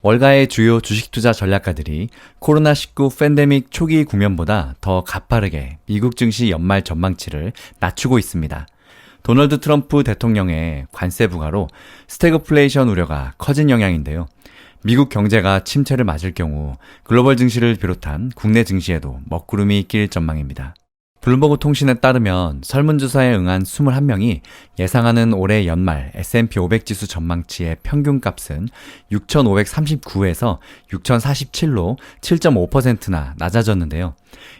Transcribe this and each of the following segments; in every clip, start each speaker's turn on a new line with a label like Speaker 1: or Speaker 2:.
Speaker 1: 월가의 주요 주식 투자 전략가들이 코로나19 팬데믹 초기 국면보다 더 가파르게 미국 증시 연말 전망치를 낮추고 있습니다. 도널드 트럼프 대통령의 관세 부과로 스태그플레이션 우려가 커진 영향인데요. 미국 경제가 침체를 맞을 경우 글로벌 증시를 비롯한 국내 증시에도 먹구름이 낄 전망입니다. 블룸버그 통신에 따르면 설문조사에 응한 21명이 예상하는 올해 연말 S&P 500 지수 전망치의 평균값은 6,539에서 6,047로 7.5%나 낮아졌는데요.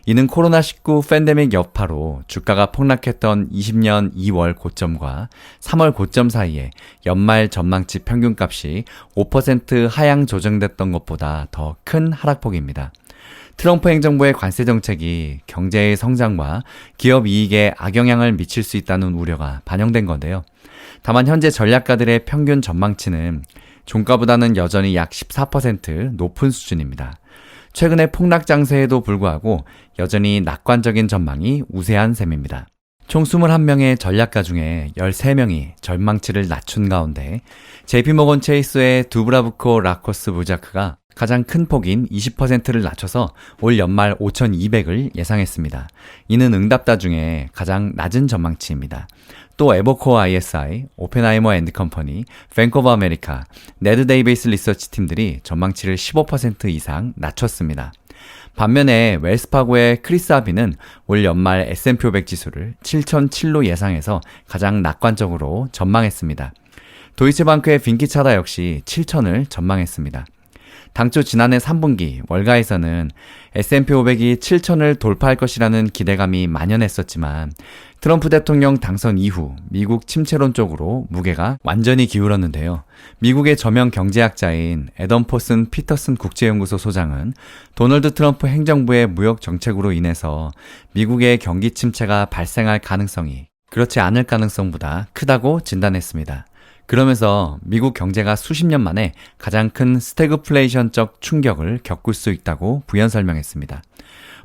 Speaker 1: 이는 코로나19 팬데믹 여파로 주가가 폭락했던 20년 2월 고점과 3월 고점 사이에 연말 전망치 평균값이 5% 하향 조정됐던 것보다 더 큰 하락폭입니다. 트럼프 행정부의 관세 정책이 경제의 성장과 기업 이익에 악영향을 미칠 수 있다는 우려가 반영된 건데요. 다만 현재 전략가들의 평균 전망치는 종가보다는 여전히 약 14% 높은 수준입니다. 최근의 폭락 장세에도 불구하고 여전히 낙관적인 전망이 우세한 셈입니다. 총 21명의 전략가 중에 13명이 전망치를 낮춘 가운데 JP모건 체이스의 두브라브코 라코스 부자크가 가장 큰 폭인 20%를 낮춰서 올 연말 5,200을 예상했습니다. 이는 응답자 중에 가장 낮은 전망치입니다. 또 에버코어 ISI, 오펜하이머 앤드 컴퍼니, 뱅크 오브 아메리카, 네드 데이비스 리서치 팀들이 전망치를 15% 이상 낮췄습니다. 반면에 웰스파고의 크리스 하비는 올 연말 S&P 500 지수를 7,007로 예상해서 가장 낙관적으로 전망했습니다. 도이체방크의 빈키 차다 역시 7,000을 전망했습니다. 당초 지난해 3분기 월가에서는 S&P 500이 7,000을 돌파할 것이라는 기대감이 만연했었지만 트럼프 대통령 당선 이후 미국 침체론 쪽으로 무게가 완전히 기울었는데요. 미국의 저명 경제학자인 애덤 포슨 피터슨 국제연구소 소장은 도널드 트럼프 행정부의 무역 정책으로 인해서 미국의 경기 침체가 발생할 가능성이 그렇지 않을 가능성보다 크다고 진단했습니다. 그러면서 미국 경제가 수십 년 만에 가장 큰 스태그플레이션적 충격을 겪을 수 있다고 부연 설명했습니다.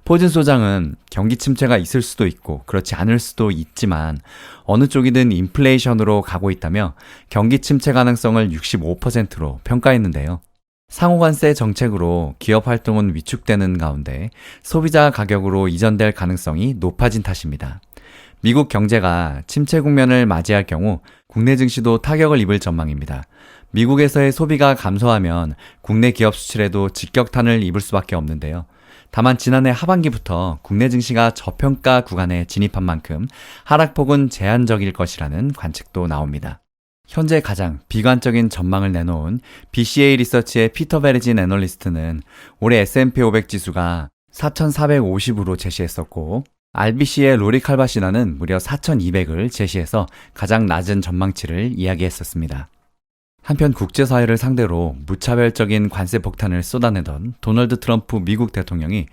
Speaker 1: 포진 소장은 경기 침체가 있을 수도 있고 그렇지 않을 수도 있지만 어느 쪽이든 인플레이션으로 가고 있다며 경기 침체 가능성을 65%로 평가했는데요. 상호관세 정책으로 기업 활동은 위축되는 가운데 소비자 가격으로 이전될 가능성이 높아진 탓입니다. 미국 경제가 침체 국면을 맞이할 경우 국내 증시도 타격을 입을 전망입니다. 미국에서의 소비가 감소하면 국내 기업 수출에도 직격탄을 입을 수밖에 없는데요. 다만 지난해 하반기부터 국내 증시가 저평가 구간에 진입한 만큼 하락폭은 제한적일 것이라는 관측도 나옵니다. 현재 가장 비관적인 전망을 내놓은 BCA 리서치의 피터 베르진 애널리스트는 올해 S&P 500 지수가 4,450으로 제시했었고 RBC의 로리 칼바시나는 무려 4,200을 제시해서 가장 낮은 전망치를 이야기했었습니다. 한편 국제사회를 상대로 무차별적인 관세 폭탄을 쏟아내던 도널드 트럼프 미국 대통령이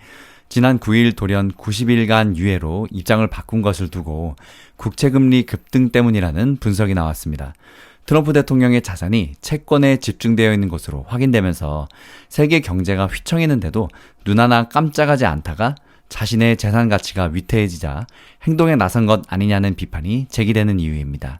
Speaker 1: 지난 9일 돌연 90일간 유예로 입장을 바꾼 것을 두고 국채금리 급등 때문이라는 분석이 나왔습니다. 트럼프 대통령의 자산이 채권에 집중되어 있는 것으로 확인되면서 세계 경제가 휘청이는데도 눈 하나 깜짝하지 않다가 자신의 재산 가치가 위태해지자 행동에 나선 것 아니냐는 비판이 제기되는 이유입니다.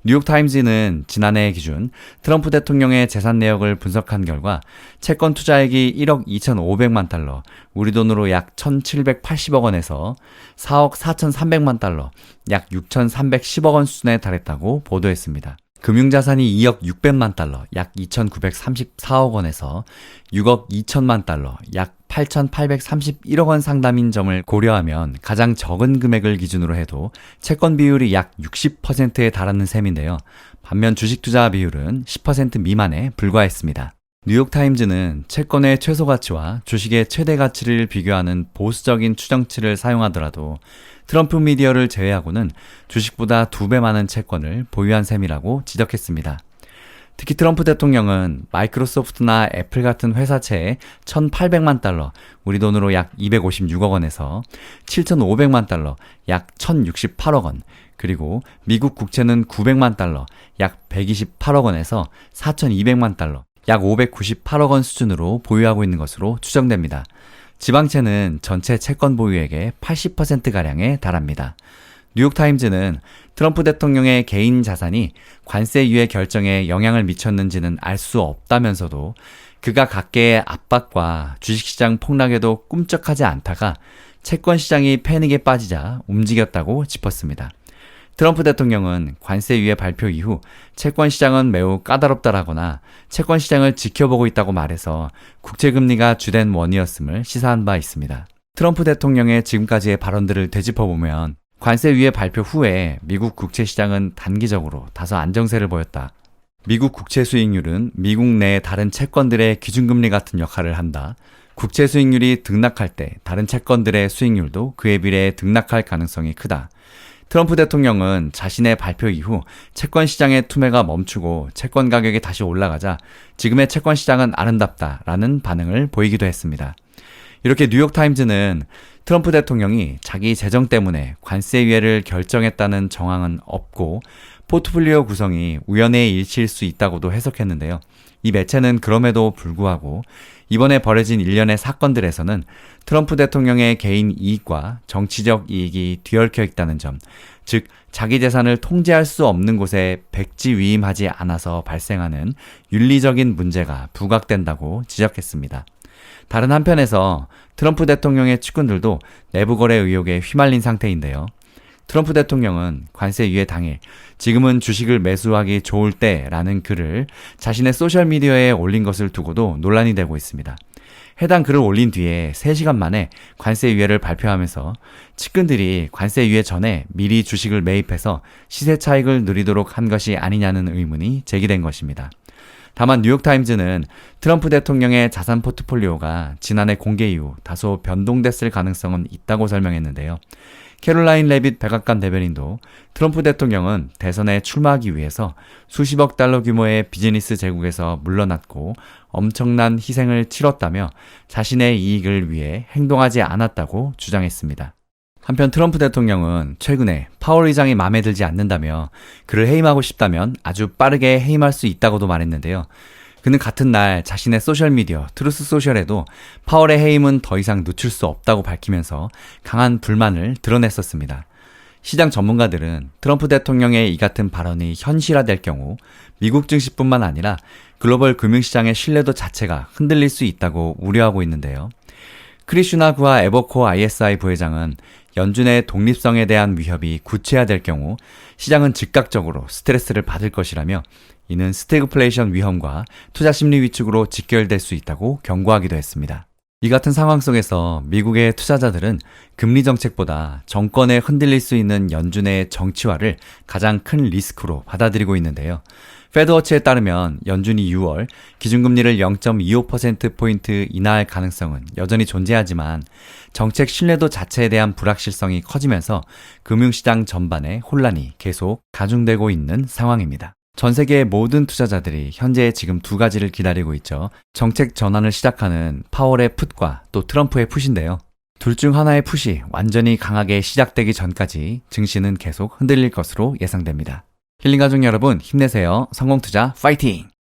Speaker 1: 뉴욕타임즈는 지난해 기준 트럼프 대통령의 재산 내역을 분석한 결과 채권 투자액이 1억 2,500만 달러, 우리 돈으로 약 1,780억 원에서 4억 4,300만 달러, 약 6,310억 원 수준에 달했다고 보도했습니다. 금융자산이 2억 600만 달러, 약 2,934억 원에서 6억 2천만 달러, 약 8,831억 원 상담인 점을 고려하면 가장 적은 금액을 기준으로 해도 채권 비율이 약 60%에 달하는 셈인데요. 반면 주식 투자 비율은 10% 미만에 불과했습니다. 뉴욕타임즈는 채권의 최소 가치와 주식의 최대 가치를 비교하는 보수적인 추정치를 사용하더라도 트럼프 미디어를 제외하고는 주식보다 2배 많은 채권을 보유한 셈이라고 지적했습니다. 특히 트럼프 대통령은 마이크로소프트나 애플 같은 회사채에 1,800만 달러, 우리 돈으로 약 256억 원에서 7,500만 달러, 약 1,068억 원, 그리고 미국 국채는 900만 달러, 약 128억 원에서 4,200만 달러, 약 598억 원 수준으로 보유하고 있는 것으로 추정됩니다. 지방채는 전체 채권 보유액의 80%가량에 달합니다. 뉴욕타임즈는 트럼프 대통령의 개인 자산이 관세 유예 결정에 영향을 미쳤는지는 알 수 없다면서도 그가 각계의 압박과 주식시장 폭락에도 꿈쩍하지 않다가 채권 시장이 패닉에 빠지자 움직였다고 짚었습니다. 트럼프 대통령은 관세위의 발표 이후 채권 시장은 매우 까다롭다라거나 채권 시장을 지켜보고 있다고 말해서 국채금리가 주된 원인이었음을 시사한 바 있습니다. 트럼프 대통령의 지금까지의 발언들을 되짚어보면 관세위의 발표 후에 미국 국채 시장은 단기적으로 다소 안정세를 보였다. 미국 국채 수익률은 미국 내 다른 채권들의 기준금리 같은 역할을 한다. 국채 수익률이 등락할 때 다른 채권들의 수익률도 그에 비례해 등락할 가능성이 크다. 트럼프 대통령은 자신의 발표 이후 채권 시장의 투매가 멈추고 채권 가격이 다시 올라가자 지금의 채권 시장은 아름답다라는 반응을 보이기도 했습니다. 이렇게 뉴욕타임즈는 트럼프 대통령이 자기 재정 때문에 관세위회를 결정했다는 정황은 없고 포트폴리오 구성이 우연의 일치일 수 있다고도 해석했는데요. 이 매체는 그럼에도 불구하고 이번에 벌어진 일련의 사건들에서는 트럼프 대통령의 개인 이익과 정치적 이익이 뒤얽혀 있다는 점, 즉 자기 재산을 통제할 수 없는 곳에 백지위임하지 않아서 발생하는 윤리적인 문제가 부각된다고 지적했습니다. 다른 한편에서 트럼프 대통령의 측근들도 내부 거래 의혹에 휘말린 상태인데요. 트럼프 대통령은 관세 유예 당일 지금은 주식을 매수하기 좋을 때라는 글을 자신의 소셜미디어에 올린 것을 두고도 논란이 되고 있습니다. 해당 글을 올린 뒤에 3시간 만에 관세 유예를 발표하면서 측근들이 관세 유예 전에 미리 주식을 매입해서 시세 차익을 누리도록 한 것이 아니냐는 의문이 제기된 것입니다. 다만 뉴욕타임즈는 트럼프 대통령의 자산 포트폴리오가 지난해 공개 이후 다소 변동됐을 가능성은 있다고 설명했는데요. 캐롤라인 레빗 백악관 대변인도 트럼프 대통령은 대선에 출마하기 위해서 수십억 달러 규모의 비즈니스 제국에서 물러났고 엄청난 희생을 치렀다며 자신의 이익을 위해 행동하지 않았다고 주장했습니다. 한편 트럼프 대통령은 최근에 파월 의장이 마음에 들지 않는다며 그를 해임하고 싶다면 아주 빠르게 해임할 수 있다고도 말했는데요. 그는 같은 날 자신의 소셜미디어 트루스 소셜에도 파월의 해임은 더 이상 늦출 수 없다고 밝히면서 강한 불만을 드러냈었습니다. 시장 전문가들은 트럼프 대통령의 이 같은 발언이 현실화될 경우 미국 증시뿐만 아니라 글로벌 금융시장의 신뢰도 자체가 흔들릴 수 있다고 우려하고 있는데요. 크리슈나구아 에버코어 ISI 부회장은 연준의 독립성에 대한 위협이 구체화될 경우 시장은 즉각적으로 스트레스를 받을 것이라며 이는 스태그플레이션 위험과 투자 심리 위축으로 직결될 수 있다고 경고하기도 했습니다. 이 같은 상황 속에서 미국의 투자자들은 금리 정책보다 정권에 흔들릴 수 있는 연준의 정치화를 가장 큰 리스크로 받아들이고 있는데요. 패드워치에 따르면 연준이 6월 기준금리를 0.25%포인트 인하할 가능성은 여전히 존재하지만 정책 신뢰도 자체에 대한 불확실성이 커지면서 금융시장 전반의 혼란이 계속 가중되고 있는 상황입니다. 전 세계의 모든 투자자들이 현재 지금 두 가지를 기다리고 있죠. 정책 전환을 시작하는 파월의 풋과 또 트럼프의 풋인데요. 둘 중 하나의 풋이 완전히 강하게 시작되기 전까지 증시는 계속 흔들릴 것으로 예상됩니다. 힐링가족 여러분 힘내세요. 성공투자 파이팅!